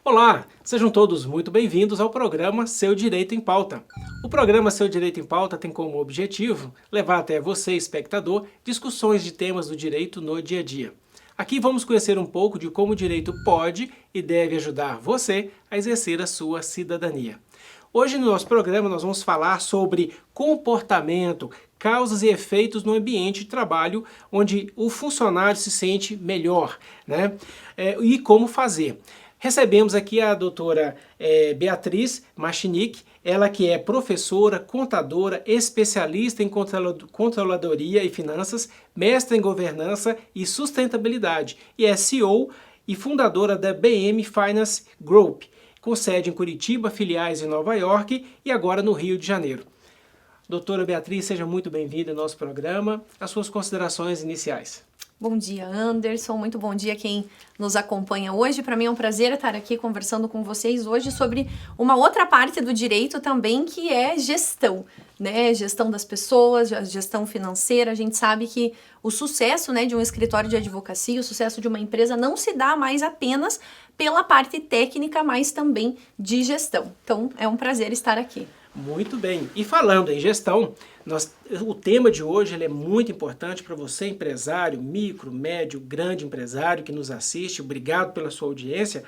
Olá, sejam todos muito bem-vindos ao programa Seu Direito em Pauta. O programa Seu Direito em Pauta tem como objetivo levar até você, espectador, discussões de temas do direito no dia a dia. Aqui vamos conhecer um pouco de como o direito pode e deve ajudar você a exercer a sua cidadania. Hoje no nosso programa nós vamos falar sobre comportamento, causas e efeitos no ambiente de trabalho onde o funcionário se sente melhor, né? E como fazer. Recebemos aqui a doutora Beatriz Machinic, ela que é professora, contadora, especialista em controladoria e finanças, mestra em governança e sustentabilidade e é CEO e fundadora da BM Finance Group, com sede em Curitiba, filiais em Nova York e agora no Rio de Janeiro. Doutora Beatriz, seja muito bem-vinda ao nosso programa. As suas considerações iniciais. Bom dia, Anderson. Muito bom dia quem nos acompanha hoje. Para mim é um prazer estar aqui conversando com vocês hoje sobre uma outra parte do direito também, que é gestão, né? Gestão das pessoas, gestão financeira. A gente sabe que o sucesso, né, de um escritório de advocacia, o sucesso de uma empresa não se dá mais apenas pela parte técnica, mas também de gestão. Então, é um prazer estar aqui. Muito bem. E falando em gestão, o tema de hoje ele é muito importante para você, empresário, micro, médio, grande empresário que nos assiste. Obrigado pela sua audiência.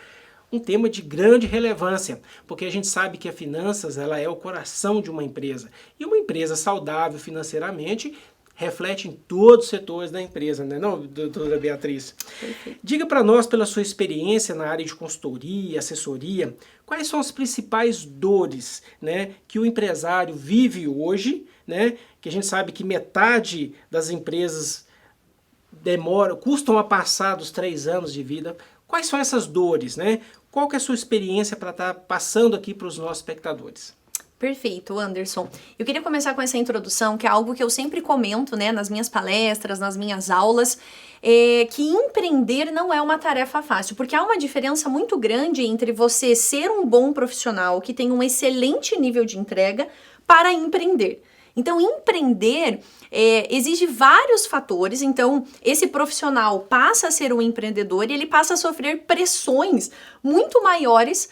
Um tema de grande relevância, porque a gente sabe que a finanças ela é o coração de uma empresa. E uma empresa saudável financeiramente reflete em todos os setores da empresa, não, doutora Beatriz? Perfeito. Diga para nós, pela sua experiência na área de consultoria, assessoria, quais são as principais dores, né, que o empresário vive hoje, né, que a gente sabe que metade das empresas custam a passar dos 3 anos de vida. Quais são essas dores, né? Qual que é a sua experiência para estar passando aqui para os nossos espectadores? Perfeito, Anderson. Eu queria começar com essa introdução, que é algo que eu sempre comento, né, nas minhas palestras, nas minhas aulas, que empreender não é uma tarefa fácil, porque há uma diferença muito grande entre você ser um bom profissional que tem um excelente nível de entrega para empreender. Então, empreender exige vários fatores. Então, esse profissional passa a ser um empreendedor e ele passa a sofrer pressões muito maiores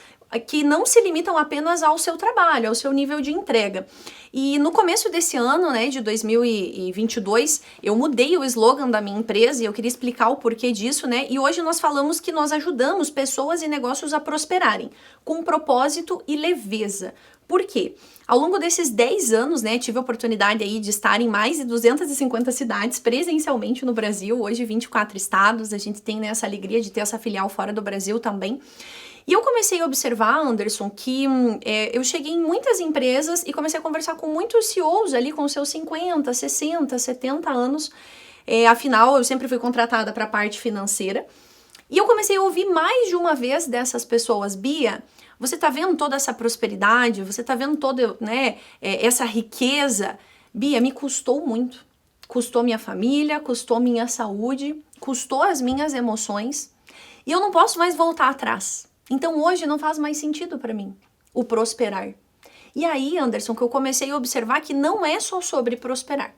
que não se limitam apenas ao seu trabalho, ao seu nível de entrega. E no começo desse ano, né, de 2022, eu mudei o slogan da minha empresa e eu queria explicar o porquê disso, né? E hoje nós falamos que nós ajudamos pessoas e negócios a prosperarem, com propósito e leveza. Por quê? Ao longo desses 10 anos, né, tive a oportunidade aí de estar em mais de 250 cidades presencialmente no Brasil, hoje 24 estados, a gente tem, né, essa alegria de ter essa filial fora do Brasil também. E eu comecei a observar, Anderson, que eu cheguei em muitas empresas e comecei a conversar com muitos CEOs ali com seus 50, 60, 70 anos. Afinal, eu sempre fui contratada para a parte financeira. E eu comecei a ouvir mais de uma vez dessas pessoas: Bia, você tá vendo toda essa prosperidade? Você tá vendo toda, né, essa riqueza? Bia, me custou muito. Custou minha família, custou minha saúde, custou as minhas emoções. E eu não posso mais voltar atrás. Então hoje não faz mais sentido para mim o prosperar. E aí, Anderson, que eu comecei a observar que não é só sobre prosperar.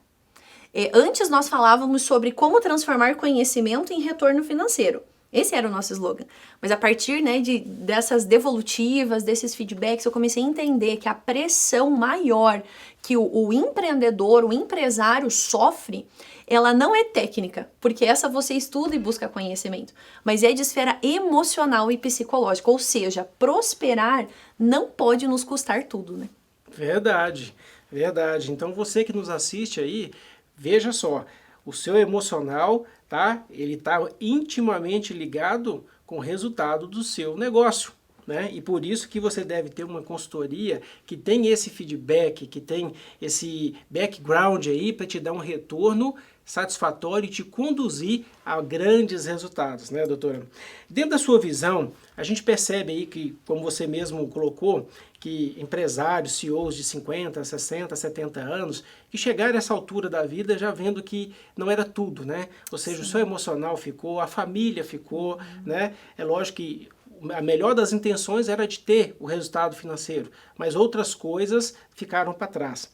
Antes nós falávamos sobre como transformar conhecimento em retorno financeiro. Esse era o nosso slogan. Mas a partir, né, dessas devolutivas, desses feedbacks, eu comecei a entender que a pressão maior que o empreendedor, o empresário sofre, ela não é técnica, porque essa você estuda e busca conhecimento, mas é de esfera emocional e psicológica, ou seja, prosperar não pode nos custar tudo, né? Verdade, verdade. Então você que nos assiste aí, veja só, o seu emocional, tá? Ele está intimamente ligado com o resultado do seu negócio, né? E por isso que você deve ter uma consultoria que tem esse feedback, que tem esse background aí para te dar um retorno satisfatório e te conduzir a grandes resultados, né, doutora? Dentro da sua visão, a gente percebe aí que, como você mesmo colocou, que empresários, CEOs de 50, 60, 70 anos, que chegaram a essa altura da vida já vendo que não era tudo, né? Ou seja, Sim. O seu emocional ficou, a família ficou, né? É lógico que a melhor das intenções era de ter o resultado financeiro, mas outras coisas ficaram para trás.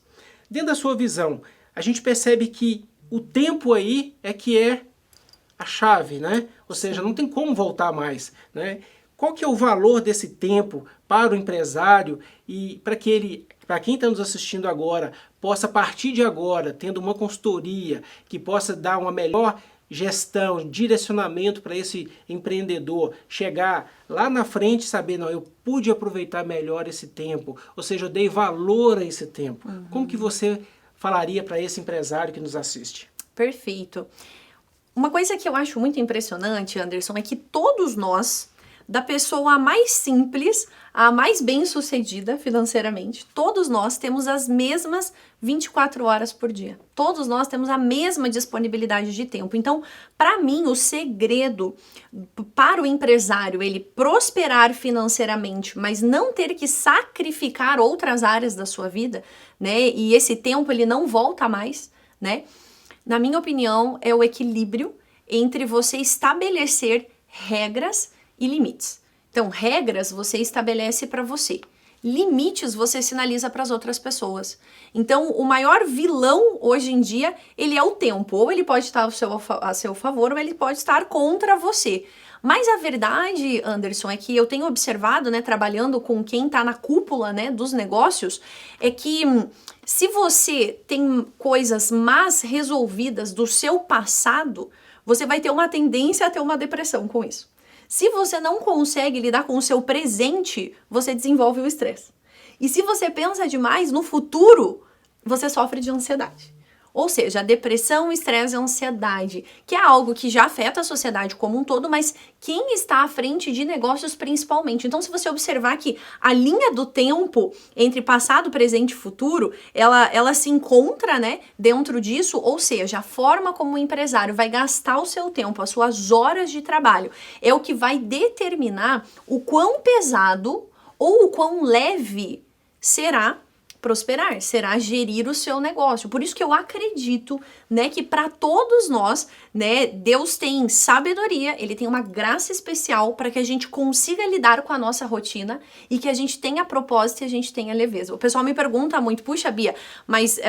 Dentro da sua visão, a gente percebe que o tempo aí é que é a chave, né? Ou seja, não tem como voltar mais, né? qual que é o valor desse tempo para o empresário e para quem está nos assistindo agora, possa a partir de agora, tendo uma consultoria que possa dar uma melhor gestão, direcionamento para esse empreendedor, chegar lá na frente e saber, não, eu pude aproveitar melhor esse tempo, ou seja, eu dei valor a esse tempo. Como que você falaria para esse empresário que nos assiste? Perfeito. Uma coisa que eu acho muito impressionante, Anderson, é que todos nós, da pessoa mais simples à mais bem-sucedida financeiramente, todos nós temos as mesmas 24 horas por dia. Todos nós temos a mesma disponibilidade de tempo. Então, para mim, o segredo para o empresário ele prosperar financeiramente, mas não ter que sacrificar outras áreas da sua vida, né? E esse tempo ele não volta mais, né? Na minha opinião, é o equilíbrio entre você estabelecer regras e limites. Então, regras você estabelece para você. Limites você sinaliza para as outras pessoas. Então, o maior vilão hoje em dia, ele é o tempo. Ou ele pode estar a seu favor, ou ele pode estar contra você. Mas a verdade, Anderson, é que eu tenho observado, né, trabalhando com quem está na cúpula, né, dos negócios, é que se você tem coisas más resolvidas do seu passado, você vai ter uma tendência a ter uma depressão com isso. Se você não consegue lidar com o seu presente, você desenvolve o estresse. E se você pensa demais no futuro, você sofre de ansiedade. Ou seja, a depressão, estresse e ansiedade, que é algo que já afeta a sociedade como um todo, mas quem está à frente de negócios principalmente. Então, se você observar que a linha do tempo entre passado, presente e futuro, ela se encontra, né, dentro disso, ou seja, a forma como o empresário vai gastar o seu tempo, as suas horas de trabalho, é o que vai determinar o quão pesado ou o quão leve será prosperar, será gerir o seu negócio. Por isso que eu acredito, né, que para todos nós, né, Deus tem sabedoria, ele tem uma graça especial para que a gente consiga lidar com a nossa rotina e que a gente tenha propósito e a gente tenha leveza. O pessoal me pergunta muito, puxa, Bia, mas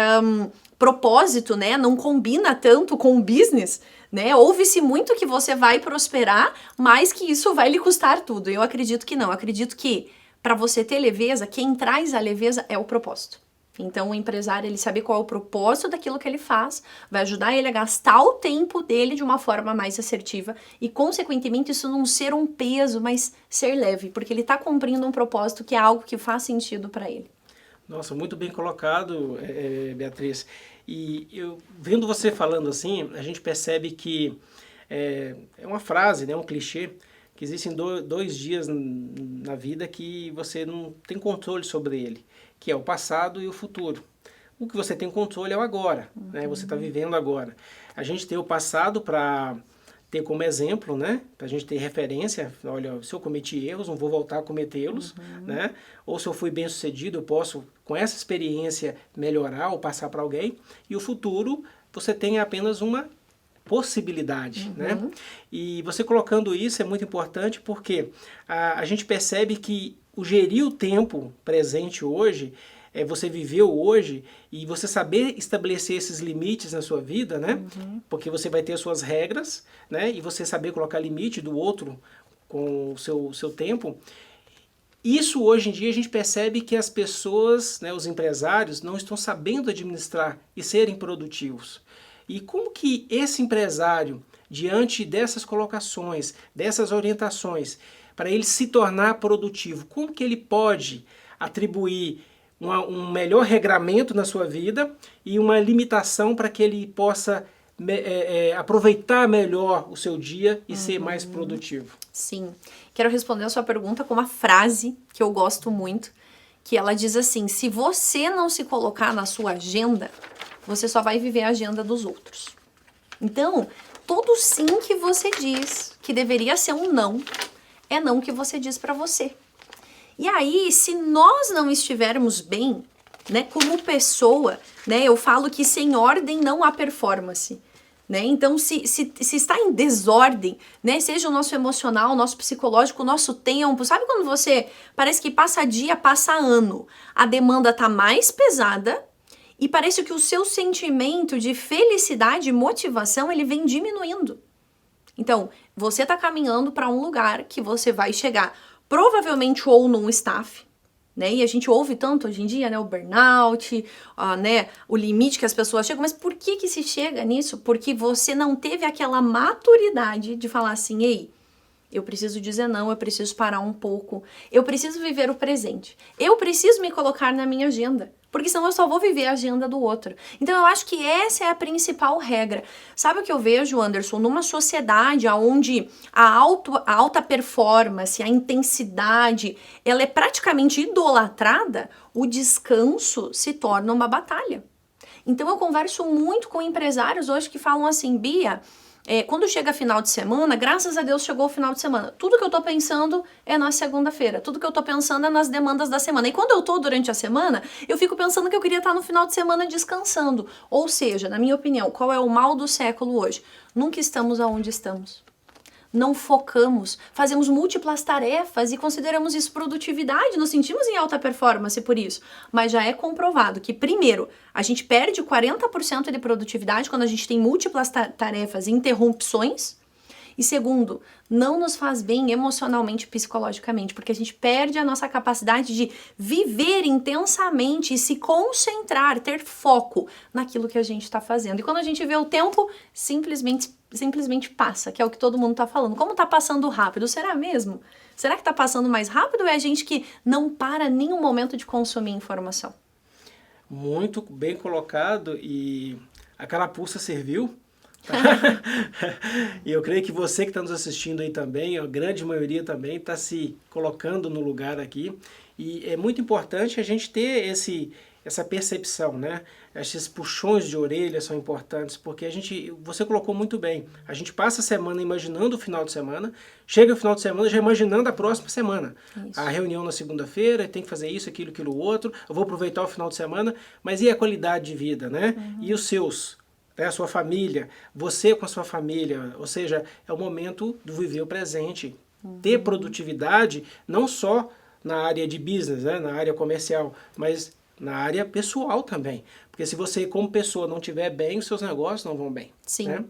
propósito, né, não combina tanto com o business, né? Ouve-se muito que você vai prosperar, mas que isso vai lhe custar tudo. Eu acredito que não, eu acredito que para você ter leveza, quem traz a leveza é o propósito. Então, o empresário, ele saber qual é o propósito daquilo que ele faz, vai ajudar ele a gastar o tempo dele de uma forma mais assertiva e, consequentemente, isso não ser um peso, mas ser leve, porque ele está cumprindo um propósito que é algo que faz sentido para ele. Nossa, muito bem colocado, Beatriz. E eu, vendo você falando assim, a gente percebe que é uma frase, né, um clichê, que existem dois dias na vida que você não tem controle sobre ele, que é o passado e o futuro. O que você tem controle é o agora, né? Você está vivendo agora. A gente tem o passado para ter como exemplo, né? Para a gente ter referência, olha, se eu cometi erros, não vou voltar a cometê-los, né? Ou se eu fui bem sucedido, eu posso, com essa experiência, melhorar ou passar para alguém. E o futuro, você tem apenas uma possibilidade, né? E você colocando isso é muito importante porque a gente percebe que o gerir o tempo presente hoje, você viveu hoje e você saber estabelecer esses limites na sua vida, né? Porque você vai ter as suas regras, né? E você saber colocar limite do outro com o seu tempo. Isso hoje em dia a gente percebe que as pessoas, né, os empresários, não estão sabendo administrar e serem produtivos. E como que esse empresário, diante dessas colocações, dessas orientações, para ele se tornar produtivo, como que ele pode atribuir um melhor regramento na sua vida e uma limitação para que ele possa aproveitar melhor o seu dia e ser mais produtivo? Sim. Quero responder a sua pergunta com uma frase que eu gosto muito, que ela diz assim: se você não se colocar na sua agenda, você só vai viver a agenda dos outros. Então, todo sim que você diz que deveria ser um não, é não que você diz para você. E aí, se nós não estivermos bem, né, como pessoa, né, eu falo que sem ordem não há performance. Né? Então, se está em desordem, né? Seja o nosso emocional, o nosso psicológico, o nosso tempo, sabe quando você parece que passa dia, passa ano, a demanda está mais pesada e parece que o seu sentimento de felicidade e motivação, ele vem diminuindo. Então, você está caminhando para um lugar que você vai chegar provavelmente ou num staff, né? E a gente ouve tanto hoje em dia, né? O burnout, né? O limite que as pessoas chegam. Mas por que se chega nisso? Porque você não teve aquela maturidade de falar assim, ei, eu preciso dizer não, eu preciso parar um pouco, eu preciso viver o presente, eu preciso me colocar na minha agenda, porque senão eu só vou viver a agenda do outro. Então eu acho que essa é a principal regra. Sabe o que eu vejo, Anderson? Numa sociedade onde a alta performance, a intensidade, ela é praticamente idolatrada, o descanso se torna uma batalha. Então eu converso muito com empresários hoje que falam assim, Bia, quando chega final de semana, graças a Deus chegou o final de semana. Tudo que eu tô pensando é na segunda-feira. Tudo que eu tô pensando é nas demandas da semana. E quando eu tô durante a semana, eu fico pensando que eu queria estar no final de semana descansando. Ou seja, na minha opinião, qual é o mal do século hoje? Nunca estamos aonde estamos. Não focamos, fazemos múltiplas tarefas e consideramos isso produtividade, nos sentimos em alta performance por isso. Mas já é comprovado que, primeiro, a gente perde 40% de produtividade quando a gente tem múltiplas tarefas e interrupções. E segundo, não nos faz bem emocionalmente e psicologicamente, porque a gente perde a nossa capacidade de viver intensamente e se concentrar, ter foco naquilo que a gente está fazendo. E quando a gente vê o tempo, simplesmente passa, que é o que todo mundo está falando. Como está passando rápido? Será mesmo? Será que está passando mais rápido ou é a gente que não para nenhum momento de consumir informação? Muito bem colocado, e a carapuça serviu. E eu creio que você que está nos assistindo aí também, a grande maioria também está se colocando no lugar aqui, e é muito importante a gente ter essa percepção, né? Esses puxões de orelha são importantes, porque você colocou muito bem, a gente passa a semana imaginando o final de semana, chega o final de semana já imaginando a próxima semana. Isso. A reunião na segunda-feira, tem que fazer isso, aquilo, outro, eu vou aproveitar o final de semana, mas e a qualidade de vida, né? E os seus? A sua família, você com a sua família, ou seja, é o momento de viver o presente, ter produtividade não só na área de business, né, na área comercial, mas na área pessoal também, porque se você como pessoa não estiver bem, os seus negócios não vão bem. Sim. Né?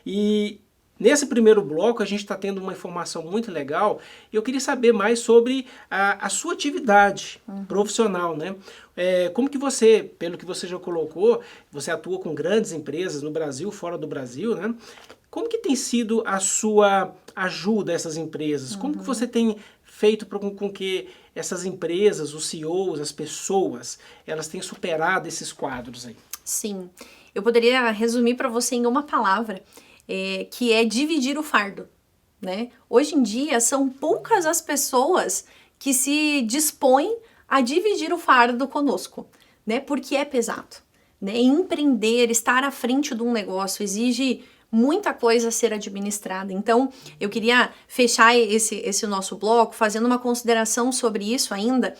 E nesse primeiro bloco a gente está tendo uma informação muito legal, e eu queria saber mais sobre a sua atividade profissional, né? Como que você, pelo que você já colocou, você atua com grandes empresas no Brasil, fora do Brasil, né? Como que tem sido a sua ajuda a essas empresas? Como que você tem feito com que essas empresas, os CEOs, as pessoas, elas têm superado esses quadros aí? Sim, eu poderia resumir para você em uma palavra, que é dividir o fardo, né? Hoje em dia são poucas as pessoas que se dispõem a dividir o fardo conosco, né? Porque é pesado, né? Empreender, estar à frente de um negócio exige muita coisa a ser administrada. Então, eu queria fechar esse nosso bloco fazendo uma consideração sobre isso ainda.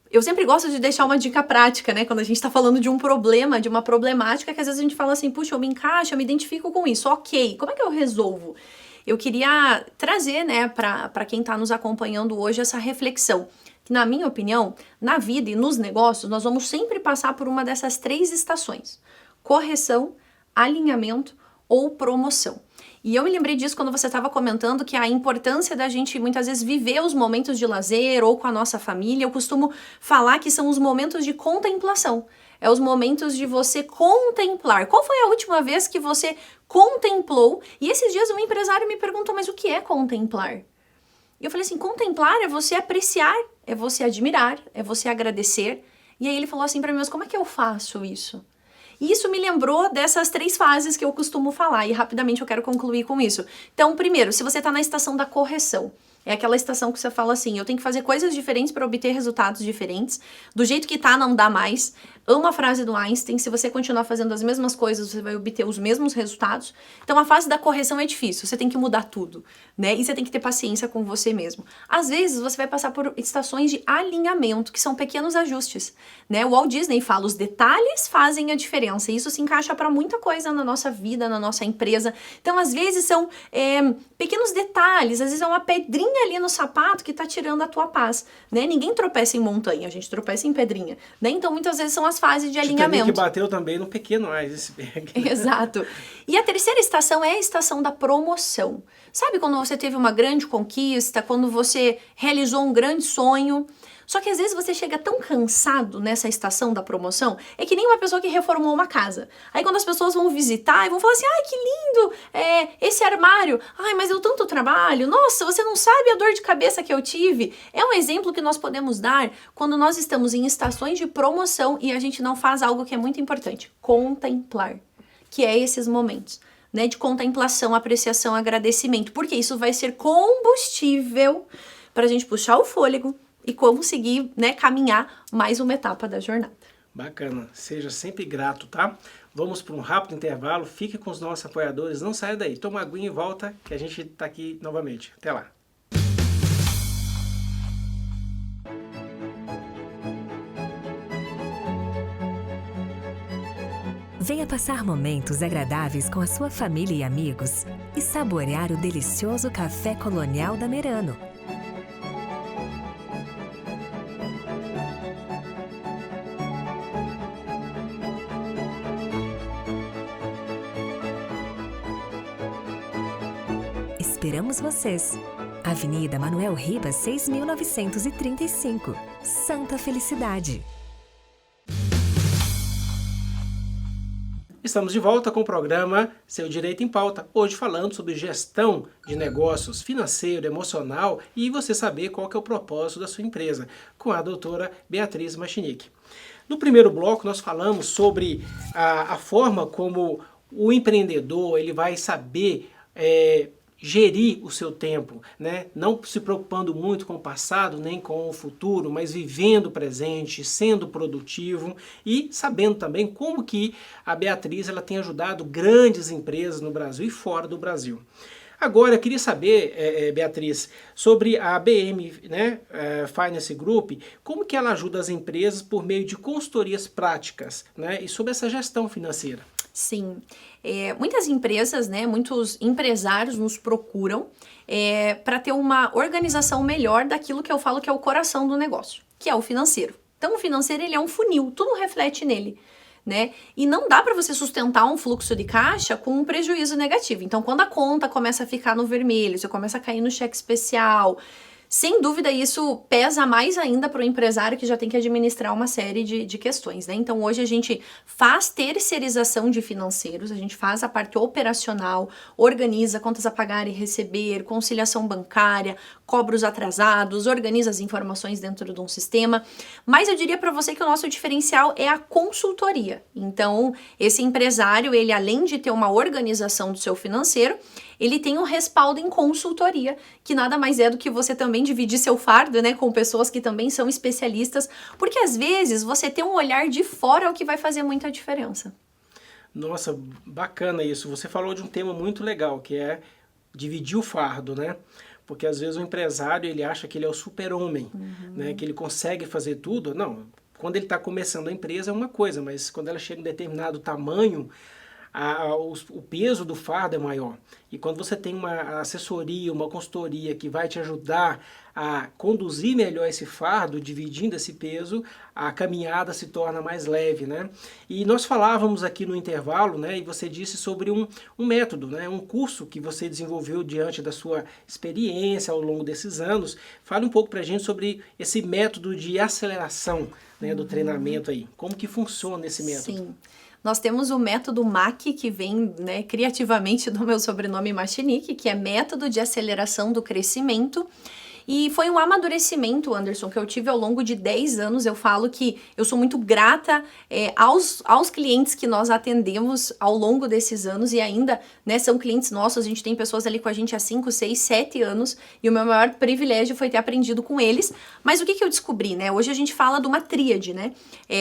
Eu sempre gosto de deixar uma dica prática, né? Quando a gente está falando de um problema, de uma problemática, que às vezes a gente fala assim, puxa, eu me encaixo, eu me identifico com isso, ok, como é que eu resolvo? Eu queria trazer, né, para quem está nos acompanhando hoje essa reflexão. Que, na minha opinião, na vida e nos negócios, nós vamos sempre passar por uma dessas 3 estações: correção, alinhamento ou promoção. E eu me lembrei disso quando você estava comentando que a importância da gente muitas vezes viver os momentos de lazer ou com a nossa família. Eu costumo falar que são os momentos de contemplação. É os momentos de você contemplar. Qual foi a última vez que você contemplou? E esses dias um empresário me perguntou, mas o que é contemplar? E eu falei assim, contemplar é você apreciar, é você admirar, é você agradecer. E aí ele falou assim para mim, mas como é que eu faço isso? E isso me lembrou dessas 3 fases que eu costumo falar, e rapidamente eu quero concluir com isso. Então, primeiro, se você está na estação da correção, é aquela estação que você fala assim, eu tenho que fazer coisas diferentes para obter resultados diferentes, do jeito que tá não dá mais. Amo a frase do Einstein, se você continuar fazendo as mesmas coisas, você vai obter os mesmos resultados. Então a fase da correção é difícil, você tem que mudar tudo, né? E você tem que ter paciência com você mesmo. Às vezes você vai passar por estações de alinhamento, que são pequenos ajustes, né? O Walt Disney fala, os detalhes fazem a diferença, e isso se encaixa para muita coisa na nossa vida, na nossa empresa. Então às vezes são pequenos detalhes, às vezes é uma pedrinha ali no sapato que tá tirando a tua paz, né? Ninguém tropeça em montanha, a gente tropeça em pedrinha, né? Então muitas vezes são as as fases de Titanic alinhamento. que bateu também no pequeno iceberg. Exato. E a terceira estação é a estação da promoção. Sabe quando você teve uma grande conquista, quando você realizou um grande sonho? Só que às vezes você chega tão cansado nessa estação da promoção, é que nem uma pessoa que reformou uma casa. Aí quando as pessoas vão visitar e vão falar assim, ai que lindo, esse armário, ai mas deu tanto trabalho, nossa, você não sabe a dor de cabeça que eu tive. É um exemplo que nós podemos dar quando nós estamos em estações de promoção e a gente não faz algo que é muito importante, contemplar, que é esses momentos, né, de contemplação, apreciação, agradecimento, porque isso vai ser combustível para a gente puxar o fôlego e conseguir, né, caminhar mais uma etapa da jornada. Bacana, seja sempre grato, tá? Vamos para um rápido intervalo, fique com os nossos apoiadores, não saia daí, toma uma aguinha e volta que a gente tá aqui novamente. Até lá. Venha passar momentos agradáveis com a sua família e amigos e saborear o delicioso café colonial da Merano. Esperamos vocês. Avenida Manuel Ribas, 6.935, Santa Felicidade. Estamos de volta com o programa Seu Direito em Pauta, hoje falando sobre gestão de negócios financeiro, emocional e você saber qual que é o propósito da sua empresa, com a doutora Beatriz Machinic. No primeiro bloco nós falamos sobre a forma como o empreendedor ele vai saber gerir o seu tempo, né? Não se preocupando muito com o passado nem com o futuro, mas vivendo o presente, sendo produtivo e sabendo também como que a Beatriz ela tem ajudado grandes empresas no Brasil e fora do Brasil. Agora, eu queria saber, Beatriz, sobre a BM, né, Finance Group, como que ela ajuda as empresas por meio de consultorias práticas, né, e sobre essa gestão financeira. Sim, muitas empresas, né, muitos empresários nos procuram para ter uma organização melhor daquilo que eu falo que é o coração do negócio, que é o financeiro. Então, o financeiro ele é um funil, tudo reflete nele, né? E não dá para você sustentar um fluxo de caixa com um prejuízo negativo. Então, quando a conta começa a ficar no vermelho, você começa a cair no cheque especial, sem dúvida isso pesa mais ainda para o empresário que já tem que administrar uma série de questões, né? Então hoje a gente faz terceirização de financeiros, a gente faz a parte operacional, organiza contas a pagar e receber, conciliação bancária, cobra os atrasados, organiza as informações dentro de um sistema, mas eu diria para você que o nosso diferencial é a consultoria. Então esse empresário, ele além de ter uma organização do seu financeiro, ele tem um respaldo em consultoria, que nada mais é do que você também dividir seu fardo, né, com pessoas que também são especialistas, porque às vezes você ter um olhar de fora é o que vai fazer muita diferença. Nossa, bacana isso. Você falou de um tema muito legal, que é dividir o fardo, né? Porque às vezes o empresário, ele acha que ele é o super-homem, né, que ele consegue fazer tudo. Não, quando ele está começando a empresa é uma coisa, mas quando ela chega em determinado tamanho, o peso do fardo é maior. E quando você tem uma assessoria, uma consultoria que vai te ajudar a conduzir melhor esse fardo, dividindo esse peso, a caminhada se torna mais leve, né? E nós falávamos aqui no intervalo, né, e você disse sobre um método, né, um curso que você desenvolveu diante da sua experiência ao longo desses anos. Fale um pouco pra gente sobre esse método de aceleração, né, do treinamento aí. Como que funciona esse método? Sim. Nós temos o método MAC, que vem, né, criativamente do meu sobrenome Machinic, que é Método de Aceleração do Crescimento. E foi um amadurecimento, Anderson, que eu tive ao longo de 10 anos. Eu falo que eu sou muito grata aos clientes que nós atendemos ao longo desses anos e ainda, né, são clientes nossos. A gente tem pessoas ali com a gente há 5, 6, 7 anos e o meu maior privilégio foi ter aprendido com eles. Mas o que eu descobri, né? Hoje a gente fala de uma tríade, né?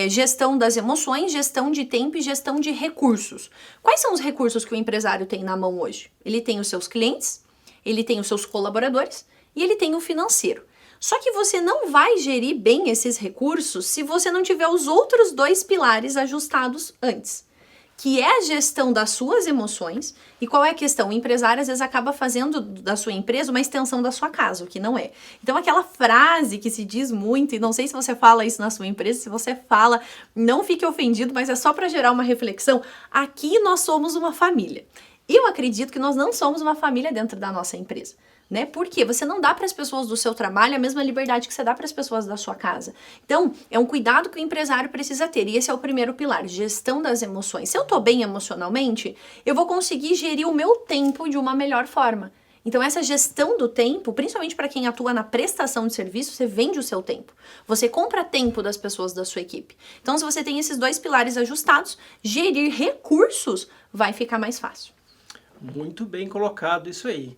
Gestão das emoções, gestão de tempo e gestão de recursos. Quais são os recursos que o empresário tem na mão hoje? Ele tem os seus clientes, ele tem os seus colaboradores, e ele tem o financeiro. Só que você não vai gerir bem esses recursos se você não tiver os outros dois pilares ajustados antes, que é a gestão das suas emoções. E qual é a questão? O empresário às vezes acaba fazendo da sua empresa uma extensão da sua casa, o que não é. Então aquela frase que se diz muito, e não sei se você fala isso na sua empresa, se você fala, não fique ofendido, mas é só para gerar uma reflexão. Aqui nós somos uma família. Eu acredito que nós não somos uma família dentro da nossa empresa. Né? Porque você não dá para as pessoas do seu trabalho a mesma liberdade que você dá para as pessoas da sua casa. Então, é um cuidado que o empresário precisa ter. E esse é o primeiro pilar, gestão das emoções. Se eu tô bem emocionalmente, eu vou conseguir gerir o meu tempo de uma melhor forma. Então, essa gestão do tempo, principalmente para quem atua na prestação de serviço, você vende o seu tempo. Você compra tempo das pessoas da sua equipe. Então, se você tem esses dois pilares ajustados, gerir recursos vai ficar mais fácil. Muito bem colocado isso aí.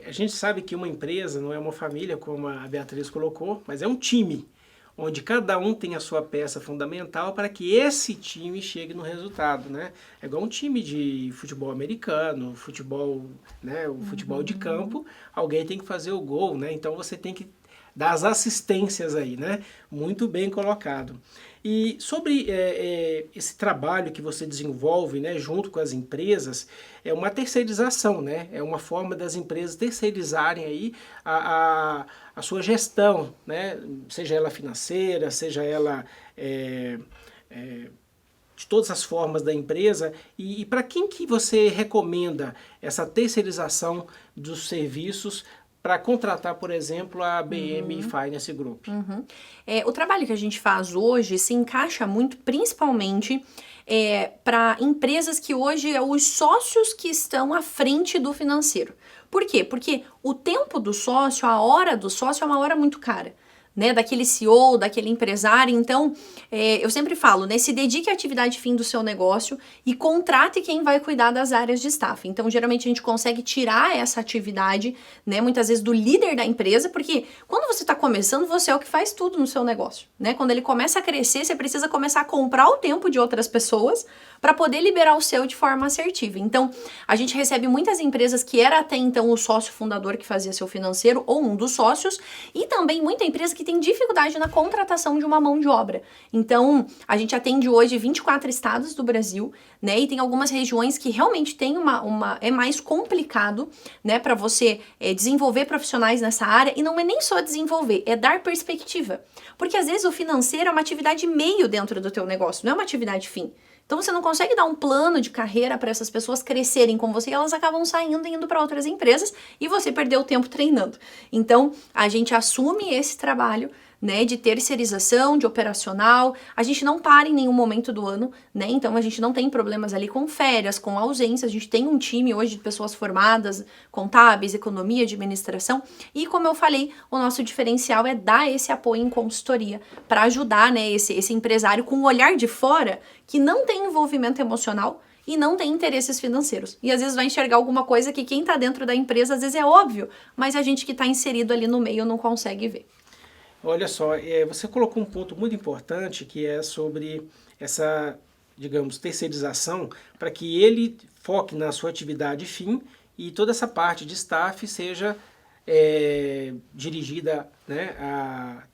A gente sabe que uma empresa não é uma família, como a Beatriz colocou, mas é um time, onde cada um tem a sua peça fundamental para que esse time chegue no resultado, né? É igual um time de futebol americano, futebol, né, o futebol de campo, alguém tem que fazer o gol, né? Então você tem que dar as assistências aí, né? Muito bem colocado. E sobre esse trabalho que você desenvolve, né, junto com as empresas, é uma terceirização, né? É uma forma das empresas terceirizarem aí a sua gestão, né? Seja ela financeira, seja ela de todas as formas da empresa. E para quem que você recomenda essa terceirização dos serviços para contratar, por exemplo, a BM Finance Group? O trabalho que a gente faz hoje se encaixa muito, principalmente, para empresas que hoje é os sócios que estão à frente do financeiro. Por quê? Porque o tempo do sócio, a hora do sócio é uma hora muito cara. Né, daquele CEO, daquele empresário. Então, eu sempre falo, né, se dedique à atividade fim do seu negócio e contrate quem vai cuidar das áreas de staff. Então, geralmente a gente consegue tirar essa atividade, né, muitas vezes do líder da empresa, porque quando você está começando, você é o que faz tudo no seu negócio, né? Quando ele começa a crescer, você precisa começar a comprar o tempo de outras pessoas para poder liberar o seu de forma assertiva. Então, a gente recebe muitas empresas que era até então o sócio fundador que fazia seu financeiro ou um dos sócios, e também muita empresa que tem dificuldade na contratação de uma mão de obra. Então, a gente atende hoje 24 estados do Brasil, né? E tem algumas regiões que realmente tem é mais complicado, né, para você desenvolver profissionais nessa área, e não é nem só desenvolver, é dar perspectiva. Porque às vezes o financeiro é uma atividade meio dentro do teu negócio, não é uma atividade fim. Então você não consegue dar um plano de carreira para essas pessoas crescerem com você, e elas acabam saindo e indo para outras empresas e você perdeu o tempo treinando. Então a gente assume esse trabalho, né, de terceirização, de operacional. A gente não para em nenhum momento do ano, né? Então a gente não tem problemas ali com férias, com ausências. A gente tem um time hoje de pessoas formadas, contábeis, economia, administração. E como eu falei, o nosso diferencial é dar esse apoio em consultoria para ajudar, né, esse empresário com um olhar de fora que não tem envolvimento emocional e não tem interesses financeiros. E às vezes vai enxergar alguma coisa que quem está dentro da empresa às vezes é óbvio, mas a gente que está inserido ali no meio não consegue ver. Olha só, você colocou um ponto muito importante, que é sobre essa, digamos, terceirização, para que ele foque na sua atividade fim e toda essa parte de staff seja dirigida, né,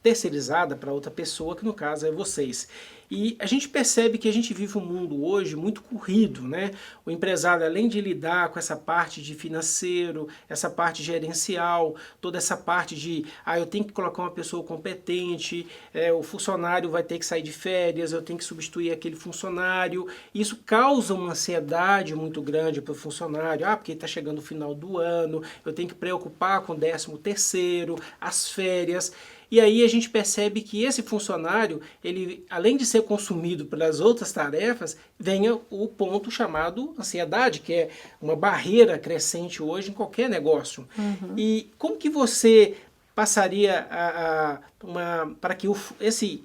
terceirizada para outra pessoa, que no caso é vocês. E a gente percebe que a gente vive um mundo hoje muito corrido, né? O empresário, além de lidar com essa parte de financeiro, essa parte gerencial, toda essa parte de, eu tenho que colocar uma pessoa competente, o funcionário vai ter que sair de férias, eu tenho que substituir aquele funcionário. Isso causa uma ansiedade muito grande para o funcionário, porque está chegando o final do ano, eu tenho que preocupar com o 13º, as férias. E aí a gente percebe que esse funcionário, ele, além de ser consumido pelas outras tarefas, vem o ponto chamado ansiedade, que é uma barreira crescente hoje em qualquer negócio. E como que você passaria para que esse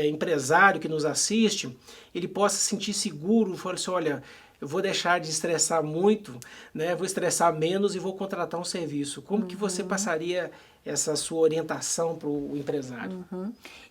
empresário que nos assiste, ele possa se sentir seguro, falar assim, olha, eu vou deixar de estressar muito, né? Vou estressar menos e vou contratar um serviço. Como que você passaria essa sua orientação para o empresário?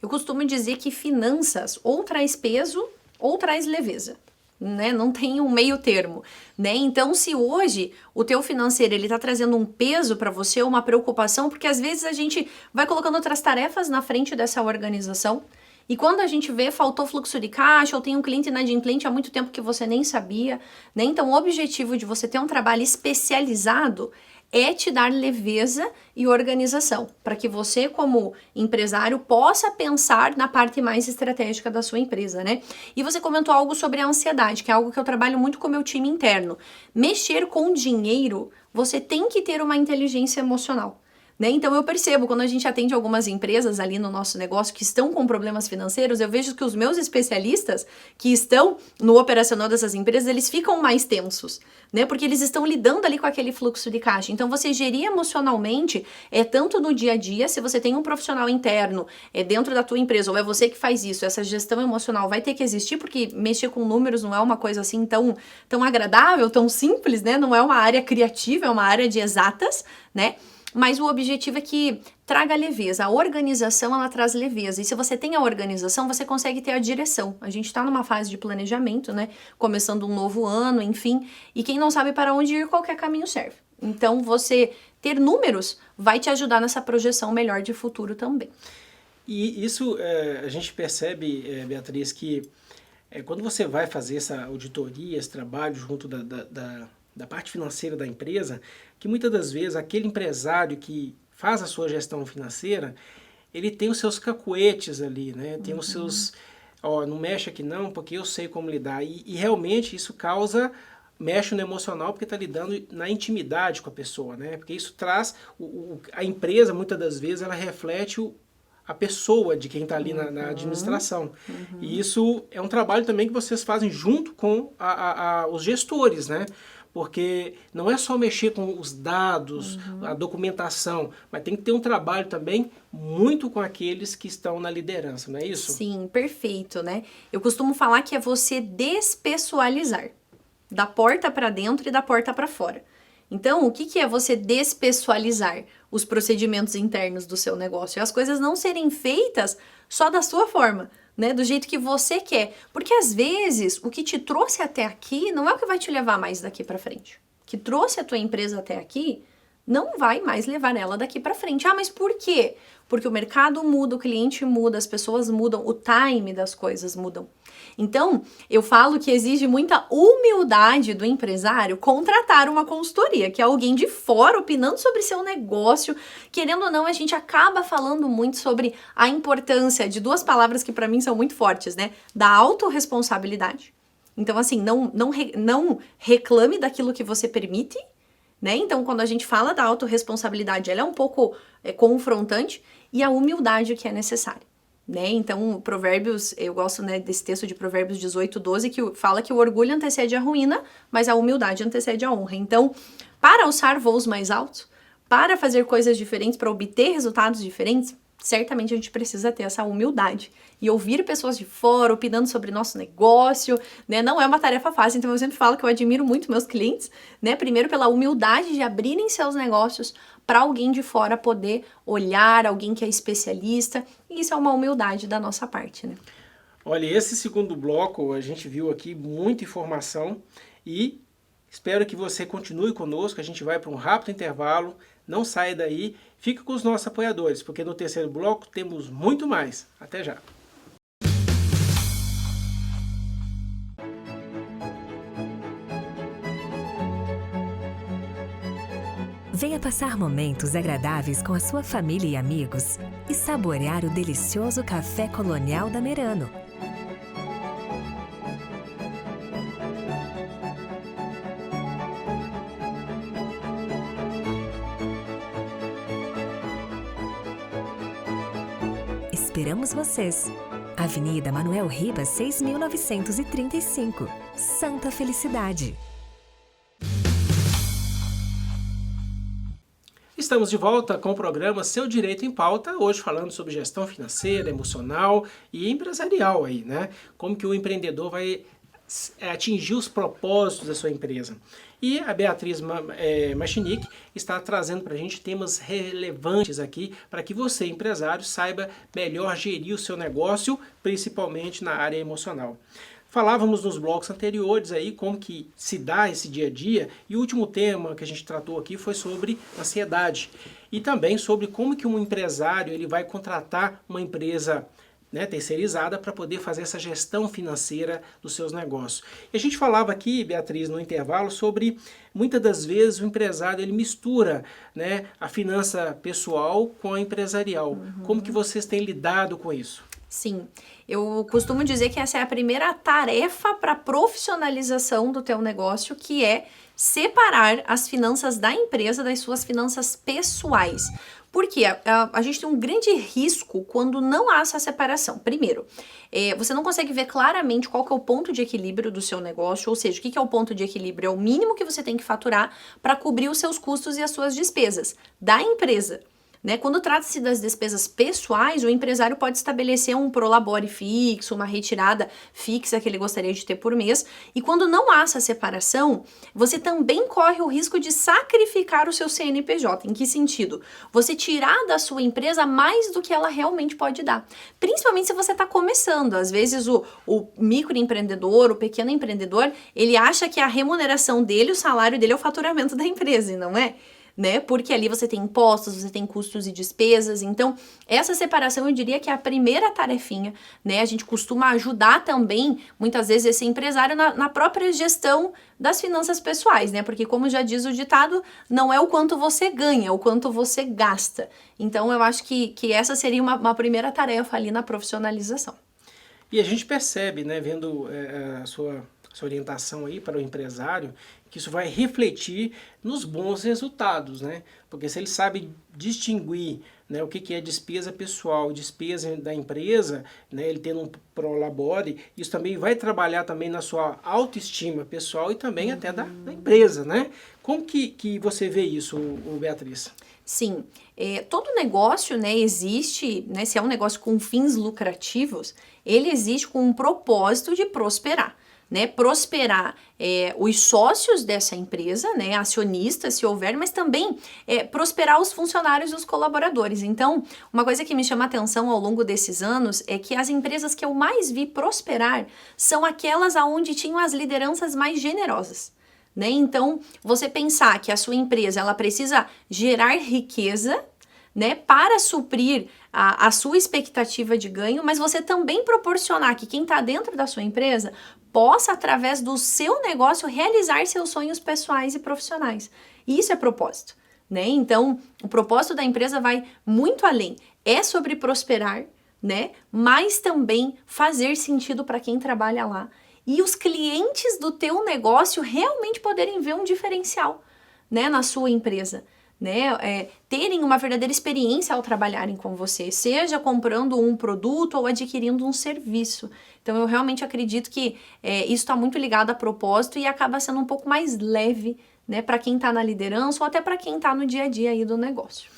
Eu costumo dizer que finanças ou traz peso ou traz leveza, né? Não tem um meio termo, né? Então, se hoje o teu financeiro ele está trazendo um peso para você, uma preocupação, porque às vezes a gente vai colocando outras tarefas na frente dessa organização, E quando a gente vê, faltou fluxo de caixa, ou tem um cliente inadimplente há muito tempo que você nem sabia, né? Então, o objetivo de você ter um trabalho especializado é te dar leveza e organização, para que você, como empresário, possa pensar na parte mais estratégica da sua empresa, né? E você comentou algo sobre a ansiedade, que é algo que eu trabalho muito com o meu time interno. Mexer com dinheiro, você tem que ter uma inteligência emocional. Né? Então eu percebo, quando a gente atende algumas empresas ali no nosso negócio que estão com problemas financeiros, eu vejo que os meus especialistas que estão no operacional dessas empresas, eles ficam mais tensos, né? Porque eles estão lidando ali com aquele fluxo de caixa. Então você gerir emocionalmente tanto no dia a dia, se você tem um profissional interno dentro da tua empresa, ou é você que faz isso, essa gestão emocional vai ter que existir, porque mexer com números não é uma coisa assim tão agradável, tão simples, né? Não é uma área criativa, é uma área de exatas, né? Mas o objetivo é que traga leveza. A organização, ela traz leveza. E se você tem a organização, você consegue ter a direção. A gente está numa fase de planejamento, né? Começando um novo ano, enfim. E quem não sabe para onde ir, qualquer caminho serve. Então, você ter números vai te ajudar nessa projeção melhor de futuro também. E isso a gente percebe, Beatriz, que quando você vai fazer essa auditoria, esse trabalho junto da parte financeira da empresa, que muitas das vezes aquele empresário que faz a sua gestão financeira, ele tem os seus cacuetes ali, né? Tem os seus, não mexe aqui não, porque eu sei como lidar. E realmente isso mexe no emocional, porque está lidando na intimidade com a pessoa, né? Porque isso traz, a empresa muitas das vezes ela reflete a pessoa de quem está ali na administração. E isso é um trabalho também que vocês fazem junto com os gestores, né? Porque não é só mexer com os dados, a documentação, mas tem que ter um trabalho também muito com aqueles que estão na liderança, não é isso? Sim, perfeito, né? Eu costumo falar que é você despessoalizar, da porta para dentro e da porta para fora. Então, o que é você despessoalizar os procedimentos internos do seu negócio? E as coisas não serem feitas só da sua forma, né? Do jeito que você quer. Porque às vezes o que te trouxe até aqui não é o que vai te levar mais daqui para frente. O que trouxe a tua empresa até aqui não vai mais levar ela daqui para frente. Ah, mas por quê? Porque o mercado muda, o cliente muda, as pessoas mudam, o time das coisas mudam. Então, eu falo que exige muita humildade do empresário contratar uma consultoria, que é alguém de fora opinando sobre seu negócio. Querendo ou não, a gente acaba falando muito sobre a importância de duas palavras que para mim são muito fortes, né? Da autorresponsabilidade. Então, assim, não reclame daquilo que você permite, né? Então, quando a gente fala da autorresponsabilidade, ela é um pouco confrontante, e a humildade que é necessária. Né? Então, Provérbios, eu gosto, né, desse texto de Provérbios 18:12, que fala que o orgulho antecede a ruína, mas a humildade antecede a honra. Então, para alçar voos mais altos, para fazer coisas diferentes, para obter resultados diferentes, certamente a gente precisa ter essa humildade e ouvir pessoas de fora opinando sobre nosso negócio, né? Não é uma tarefa fácil, então eu sempre falo que eu admiro muito meus clientes, né? Primeiro pela humildade de abrirem seus negócios para alguém de fora poder olhar, alguém que é especialista, e isso é uma humildade da nossa parte, né? Olha, esse segundo bloco a gente viu aqui muita informação e espero que você continue conosco. A gente vai para um rápido intervalo, não saia daí, fique com os nossos apoiadores, porque no terceiro bloco temos muito mais. Até já! Venha passar momentos agradáveis com a sua família e amigos e saborear o delicioso café colonial da Merano. Esperamos vocês! Avenida Manuel Ribas, 6.935, Santa Felicidade. Estamos de volta com o programa Seu Direito em Pauta, hoje falando sobre gestão financeira, emocional e empresarial aí, né? Como que o empreendedor vai atingir os propósitos da sua empresa. E a Beatriz Machinic está trazendo para a gente temas relevantes aqui para que você, empresário, saiba melhor gerir o seu negócio, principalmente na área emocional. Falávamos nos blocos anteriores aí como que se dá esse dia a dia, e o último tema que a gente tratou aqui foi sobre ansiedade e também sobre como que um empresário ele vai contratar uma empresa né, terceirizada para poder fazer essa gestão financeira dos seus negócios. E a gente falava aqui, Beatriz, no intervalo, sobre muitas das vezes o empresário ele mistura, né, a finança pessoal com a empresarial. Como que vocês têm lidado com isso? Sim, eu costumo dizer que essa é a primeira tarefa para profissionalização do teu negócio, que é separar as finanças da empresa das suas finanças pessoais. Porque a gente tem um grande risco quando não há essa separação. Primeiro, você não consegue ver claramente qual que é o ponto de equilíbrio do seu negócio, ou seja, o que é o ponto de equilíbrio? É o mínimo que você tem que faturar para cobrir os seus custos e as suas despesas da empresa. Né? Quando trata-se das despesas pessoais, o empresário pode estabelecer um prolabore fixo, uma retirada fixa que ele gostaria de ter por mês. E quando não há essa separação, você também corre o risco de sacrificar o seu CNPJ. Em que sentido? Você tirar da sua empresa mais do que ela realmente pode dar. Principalmente se você está começando. Às vezes o microempreendedor, o pequeno empreendedor, ele acha que a remuneração dele, o salário dele é o faturamento da empresa, e não é? Né? Porque ali você tem impostos, você tem custos e despesas. Então, essa separação eu diria que é a primeira tarefinha, né? A gente costuma ajudar também, muitas vezes, esse empresário na própria gestão das finanças pessoais, né? Porque, como já diz o ditado, não é o quanto você ganha, é o quanto você gasta. Então, eu acho que essa seria uma primeira tarefa ali na profissionalização. E a gente percebe, né, vendo a sua orientação aí para o empresário, que isso vai refletir nos bons resultados, né? Porque se ele sabe distinguir, né, o que é despesa pessoal, despesa da empresa, né, ele tendo um prolabore, isso também vai trabalhar também na sua autoestima pessoal e também até da empresa, né? Como que você vê isso, Beatriz? Sim, todo negócio, né, existe, né, se é um negócio com fins lucrativos, ele existe com um propósito de prosperar. Né, prosperar os sócios dessa empresa, né, acionistas, se houver, mas também prosperar os funcionários e os colaboradores. Então, uma coisa que me chama a atenção ao longo desses anos é que as empresas que eu mais vi prosperar são aquelas onde tinham as lideranças mais generosas. Né? Então, você pensar que a sua empresa ela precisa gerar riqueza, né, para suprir a sua expectativa de ganho, mas você também proporcionar que quem está dentro da sua empresa possa, através do seu negócio, realizar seus sonhos pessoais e profissionais. E isso é propósito, né? Então, o propósito da empresa vai muito além. É sobre prosperar, né? Mas também fazer sentido para quem trabalha lá. E os clientes do teu negócio realmente poderem ver um diferencial, né, na sua empresa. Né, terem uma verdadeira experiência ao trabalharem com você, seja comprando um produto ou adquirindo um serviço. Então, eu realmente acredito que isso está muito ligado a propósito e acaba sendo um pouco mais leve, né, para quem está na liderança ou até para quem está no dia a dia aí do negócio.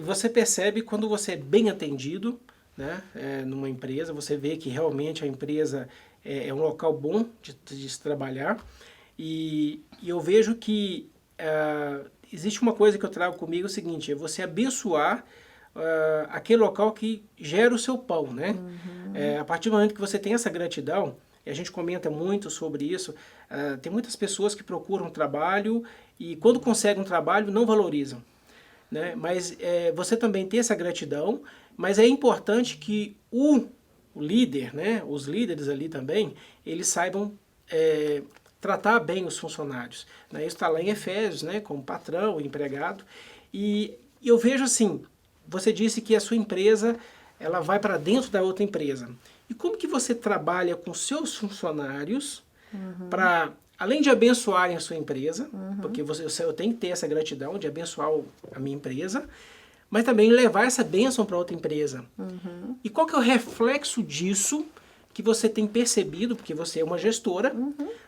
Você percebe quando você é bem atendido, né, numa empresa, você vê que realmente a empresa é um local bom de se trabalhar e eu vejo que existe uma coisa que eu trago comigo, é o seguinte, é você abençoar aquele local que gera o seu pão, né? A partir do momento que você tem essa gratidão, e a gente comenta muito sobre isso, tem muitas pessoas que procuram trabalho e quando conseguem um trabalho não valorizam, né? Mas você também tem essa gratidão, mas é importante que o líder, né? Os líderes ali também, eles saibam tratar bem os funcionários. Né? Isso está lá em Efésios, né? Como patrão, empregado. E eu vejo assim, você disse que a sua empresa ela vai para dentro da outra empresa. E como que você trabalha com seus funcionários para, além de abençoarem a sua empresa, porque eu tenho que ter essa gratidão de abençoar a minha empresa, mas também levar essa bênção para outra empresa. E qual que é o reflexo disso que você tem percebido, porque você é uma gestora,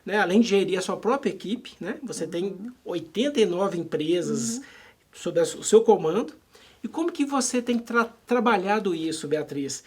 né, além de gerir a sua própria equipe, né, você tem 89 empresas sob o seu comando, e como que você tem trabalhado isso, Beatriz?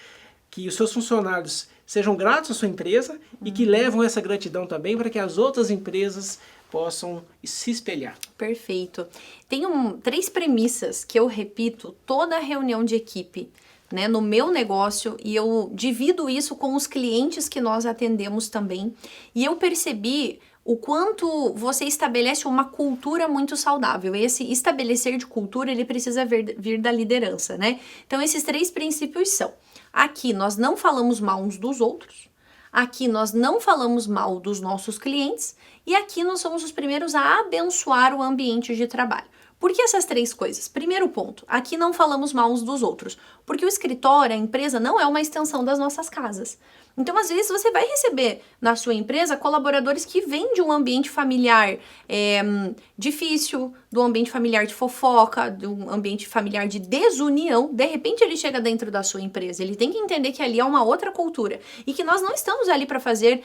Que os seus funcionários sejam gratos à sua empresa e que levam essa gratidão também para que as outras empresas possam se espelhar. Perfeito. Tem 3 premissas que eu repito toda reunião de equipe, né, no meu negócio, e eu divido isso com os clientes que nós atendemos também, e eu percebi o quanto você estabelece uma cultura muito saudável. Esse estabelecer de cultura, ele precisa vir da liderança, né? Então, esses 3 princípios são: aqui nós não falamos mal uns dos outros, aqui nós não falamos mal dos nossos clientes e aqui nós somos os primeiros a abençoar o ambiente de trabalho. Por que essas 3 coisas? Primeiro ponto, aqui não falamos mal uns dos outros, porque o escritório, a empresa, não é uma extensão das nossas casas. Então, às vezes, você vai receber na sua empresa colaboradores que vêm de um ambiente familiar difícil, do ambiente familiar de fofoca, de um ambiente familiar de desunião. De repente, ele chega dentro da sua empresa. Ele tem que entender que ali é uma outra cultura e que nós não estamos ali para fazer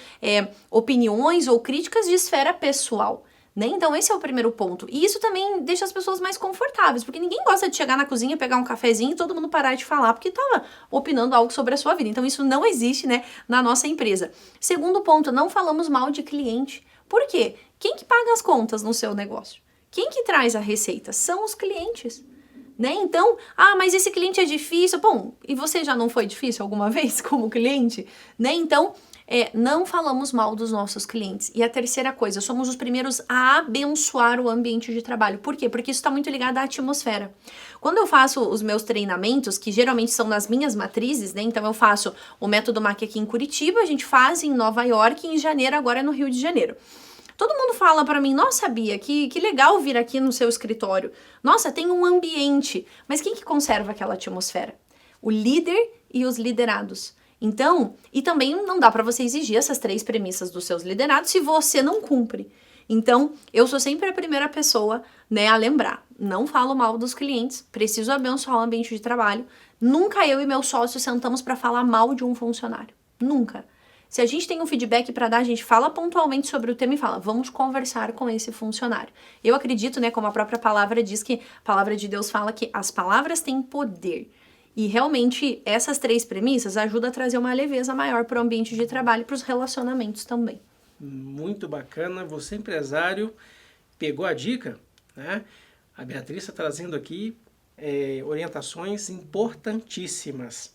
opiniões ou críticas de esfera pessoal. Né? Então, esse é o primeiro ponto. E isso também deixa as pessoas mais confortáveis, porque ninguém gosta de chegar na cozinha, pegar um cafezinho e todo mundo parar de falar, porque estava opinando algo sobre a sua vida. Então, isso não existe, né, na nossa empresa. Segundo ponto, não falamos mal de cliente. Por quê? Quem que paga as contas no seu negócio? Quem que traz a receita? São os clientes. Né? Então, mas esse cliente é difícil. Bom, e você já não foi difícil alguma vez como cliente? Né? Então, não falamos mal dos nossos clientes. E a terceira coisa, somos os primeiros a abençoar o ambiente de trabalho. Por quê? Porque isso está muito ligado à atmosfera. Quando eu faço os meus treinamentos, que geralmente são nas minhas matrizes, né? Então eu faço o Método MAC aqui em Curitiba, a gente faz em Nova York e em janeiro agora é no Rio de Janeiro. Todo mundo fala pra mim, nossa, Bia, que legal vir aqui no seu escritório. Nossa, tem um ambiente. Mas quem que conserva aquela atmosfera? O líder e os liderados. Então, e também não dá para você exigir essas 3 premissas dos seus liderados se você não cumpre. Então, eu sou sempre a primeira pessoa, né, a lembrar. Não falo mal dos clientes, preciso abençoar o ambiente de trabalho. Nunca eu e meu sócio sentamos para falar mal de um funcionário. Nunca. Se a gente tem um feedback para dar, a gente fala pontualmente sobre o tema e fala, vamos conversar com esse funcionário. Eu acredito, né, como a própria palavra diz, que a palavra de Deus fala que as palavras têm poder. E realmente essas 3 premissas ajudam a trazer uma leveza maior para o ambiente de trabalho e para os relacionamentos também. Muito bacana. Você, empresário, pegou a dica, né? A Beatriz está trazendo aqui orientações importantíssimas.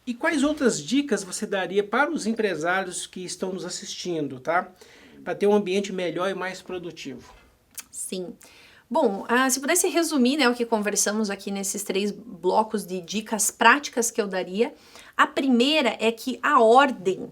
E quais outras dicas você daria para os empresários que estão nos assistindo, tá? Para ter um ambiente melhor e mais produtivo. Sim. Bom, se pudesse resumir, né, o que conversamos aqui nesses 3 blocos de dicas práticas que eu daria, a primeira é que a ordem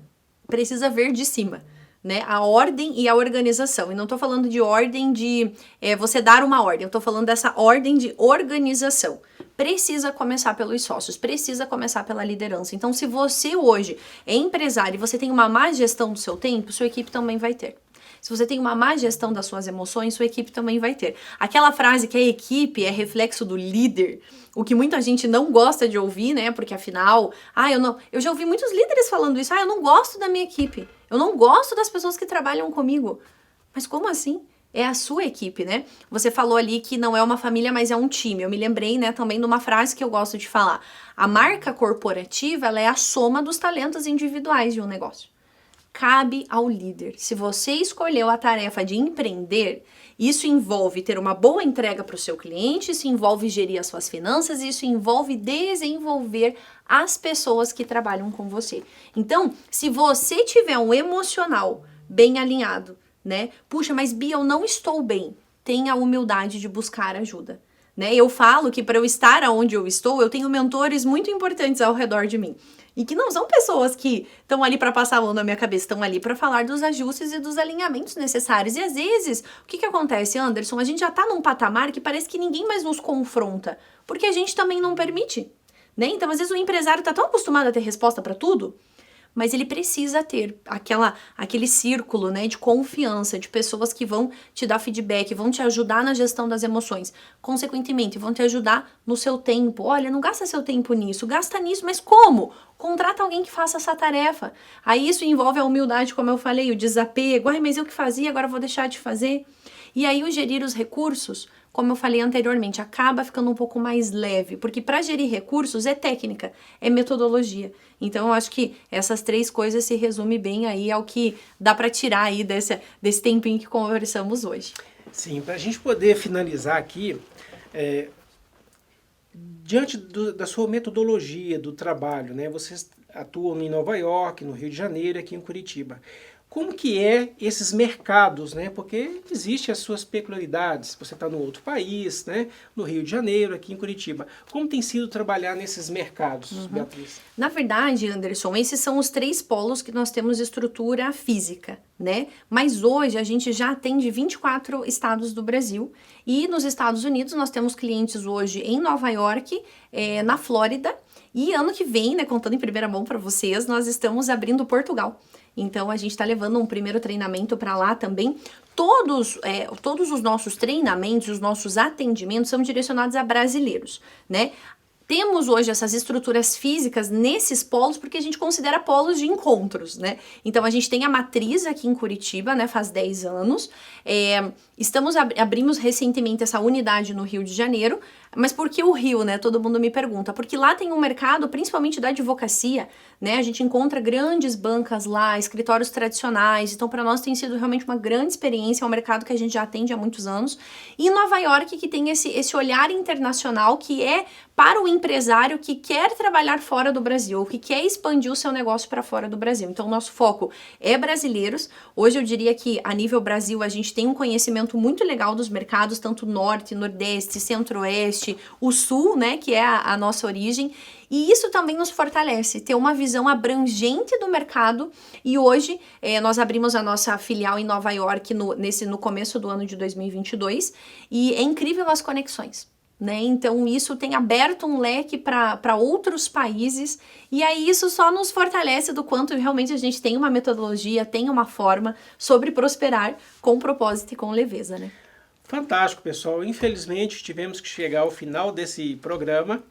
precisa vir de cima, né? A ordem e a organização. E não estou falando de ordem de você dar uma ordem, eu estou falando dessa ordem de organização. Precisa começar pelos sócios, precisa começar pela liderança. Então, se você hoje é empresário e você tem uma má gestão do seu tempo, sua equipe também vai ter. Se você tem uma má gestão das suas emoções, sua equipe também vai ter. Aquela frase que a equipe é reflexo do líder, o que muita gente não gosta de ouvir, né? Porque afinal, eu já ouvi muitos líderes falando isso, eu não gosto da minha equipe, eu não gosto das pessoas que trabalham comigo. Mas como assim? É a sua equipe, né? Você falou ali que não é uma família, mas é um time. Eu me lembrei, né, também de uma frase que eu gosto de falar. A marca corporativa, ela é a soma dos talentos individuais de um negócio. Cabe ao líder. Se você escolheu a tarefa de empreender, isso envolve ter uma boa entrega para o seu cliente, isso envolve gerir as suas finanças, isso envolve desenvolver as pessoas que trabalham com você. Então, se você tiver um emocional bem alinhado, né? Puxa, mas Bia, eu não estou bem. Tenha a humildade de buscar ajuda. Né? Eu falo que para eu estar onde eu estou, eu tenho mentores muito importantes ao redor de mim. E que não são pessoas que estão ali para passar a mão na minha cabeça, estão ali para falar dos ajustes e dos alinhamentos necessários. E às vezes, o que acontece, Anderson? A gente já está num patamar que parece que ninguém mais nos confronta, porque a gente também não permite. Né? Então, às vezes, o empresário está tão acostumado a ter resposta para tudo, mas ele precisa ter aquele círculo, né, de confiança, de pessoas que vão te dar feedback, vão te ajudar na gestão das emoções. Consequentemente, vão te ajudar no seu tempo. Olha, não gasta seu tempo nisso, gasta nisso, mas como? Contrata alguém que faça essa tarefa. Aí isso envolve a humildade, como eu falei, o desapego. Mas eu que fazia, agora vou deixar de fazer. E aí o gerir os recursos, como eu falei anteriormente, acaba ficando um pouco mais leve, porque para gerir recursos é técnica, é metodologia. Então eu acho que essas 3 coisas se resumem bem aí ao que dá para tirar aí desse tempinho que conversamos hoje. Sim, para a gente poder finalizar aqui, diante da sua metodologia do trabalho, né? Vocês atuam em Nova York, no Rio de Janeiro, aqui em Curitiba. Como que é esses mercados, né? Porque existem as suas peculiaridades. Você está no outro país, né? No Rio de Janeiro, aqui em Curitiba. Como tem sido trabalhar nesses mercados, Beatriz? Na verdade, Anderson, esses são os 3 polos que nós temos de estrutura física, né? Mas hoje a gente já atende 24 estados do Brasil e nos Estados Unidos nós temos clientes hoje em Nova York, na Flórida, e ano que vem, né, contando em primeira mão para vocês, nós estamos abrindo Portugal. Então a gente está levando um primeiro treinamento para lá também. Todos os nossos treinamentos, os nossos atendimentos são direcionados a brasileiros, né? Temos hoje essas estruturas físicas nesses polos porque a gente considera polos de encontros, né? Então a gente tem a matriz aqui em Curitiba, né? Faz 10 anos. Abrimos recentemente essa unidade no Rio de Janeiro. Mas por que o Rio, né? Todo mundo me pergunta. Porque lá tem um mercado, principalmente da advocacia, né? A gente encontra grandes bancas lá, escritórios tradicionais. Então, para nós tem sido realmente uma grande experiência. É um mercado que a gente já atende há muitos anos. E Nova York, que tem esse olhar internacional, que é para o empresário que quer trabalhar fora do Brasil, que quer expandir o seu negócio para fora do Brasil. Então, o nosso foco é brasileiros. Hoje, eu diria que, a nível Brasil, a gente tem um conhecimento muito legal dos mercados, tanto Norte, Nordeste, Centro-Oeste, o Sul, né, que é a nossa origem, e isso também nos fortalece, ter uma visão abrangente do mercado, e hoje nós abrimos a nossa filial em Nova York no começo do ano de 2022, e é incrível as conexões, né, então isso tem aberto um leque para outros países, e aí isso só nos fortalece do quanto realmente a gente tem uma metodologia, tem uma forma sobre prosperar com propósito e com leveza, né. Fantástico, pessoal. Infelizmente, tivemos que chegar ao final desse programa,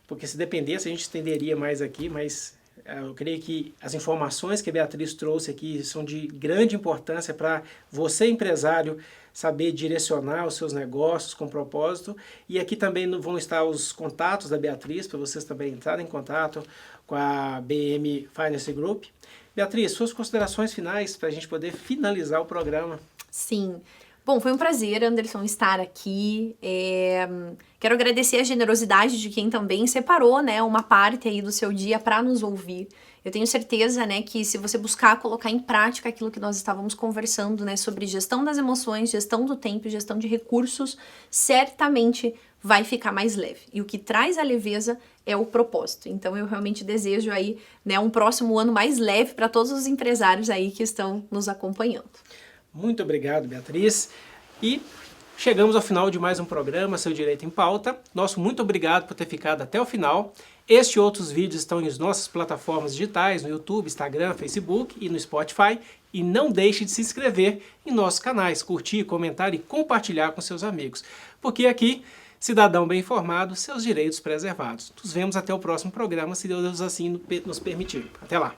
porque se dependesse, a gente estenderia mais aqui, mas eu creio que as informações que a Beatriz trouxe aqui são de grande importância para você, empresário, saber direcionar os seus negócios com propósito. E aqui também vão estar os contatos da Beatriz, para vocês também entrarem em contato com a BM Finance Group. Beatriz, suas considerações finais para a gente poder finalizar o programa. Sim. Bom, foi um prazer, Anderson, estar aqui. Quero agradecer a generosidade de quem também separou, né, uma parte aí do seu dia para nos ouvir. Eu tenho certeza, né, que se você buscar colocar em prática aquilo que nós estávamos conversando, né, sobre gestão das emoções, gestão do tempo, gestão de recursos, certamente vai ficar mais leve. E o que traz a leveza é o propósito. Então eu realmente desejo aí, né, um próximo ano mais leve para todos os empresários aí que estão nos acompanhando. Muito obrigado, Beatriz. E chegamos ao final de mais um programa, Seu Direito em Pauta. Nosso muito obrigado por ter ficado até o final. Este e outros vídeos estão em nossas plataformas digitais, no YouTube, Instagram, Facebook e no Spotify. E não deixe de se inscrever em nossos canais, curtir, comentar e compartilhar com seus amigos. Porque aqui, cidadão bem informado, seus direitos preservados. Nos vemos até o próximo programa, se Deus assim nos permitir. Até lá!